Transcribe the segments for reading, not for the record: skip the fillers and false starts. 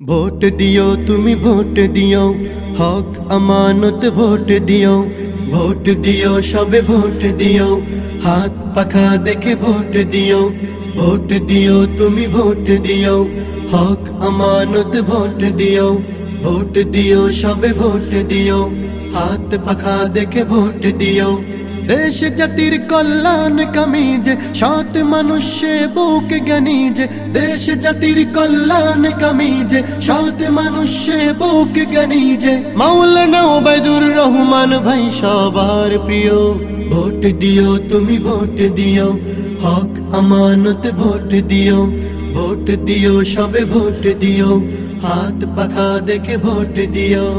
Vote দিও তুমি vote দিও, হক আমানত ভোট দিও। ভোট দিও সবে ভোট দিও, হাত পাখা দেখে ভোট দিও। ভোট দিও তুমি ভোট দিও, হক আমানত ভোট দিও। ভোট দিও সবে ভোট দিও, হাত পাখা দেখে ভোট দিও। দেশ জাতির কল্যাণ কামি যে, সৎ মানুষে বুক জ্ঞানী যে। দেশ জাতির কল্যাণ কামি যে, সৎ মানুষে বুক জ্ঞানী যে। মাওলানা ওবায়দুর রহমান ভাই সবার প্রিয়। ভোট দিও তুমি ভোট দিও, হক আমানত ভোট দিও। ভোট দিও সবে ভোট দিও, হাত পাখা দেখে ভোট দিও।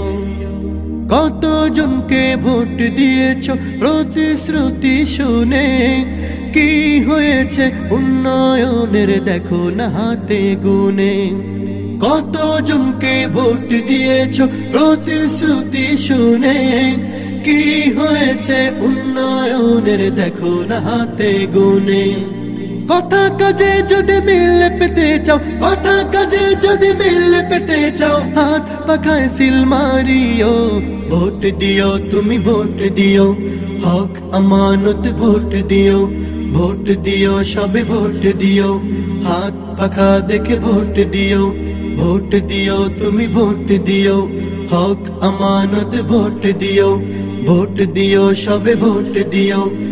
কতজনকে ভোট দিয়েছ প্রতিশ্রুতি শুনে, কি হয়েছে উন্নয়নের দেখো না হাতে গুনে। কতজনকে ভোট দিয়েছ প্রতিশ্রুতি শুনে, কি হয়েছে উন্নয়নের দেখো না হাতে গুনে। কথা কাজে যদি মিল পেতে চাও, কথা কাজে যদি মিল পেতে চাও, হাত পাখায় সিল মারিও। ভোট দিও তুমি ভোট দিও, হক আমানত ভোট দিও। ভোট দিও সবে ভোট দিও, হাত পাখা দেখে ভোট দিও। ভোট দিও তুমি ভোট দিও, হক আমানত ভোট দিও। ভোট দিও সবে ভোট দিও।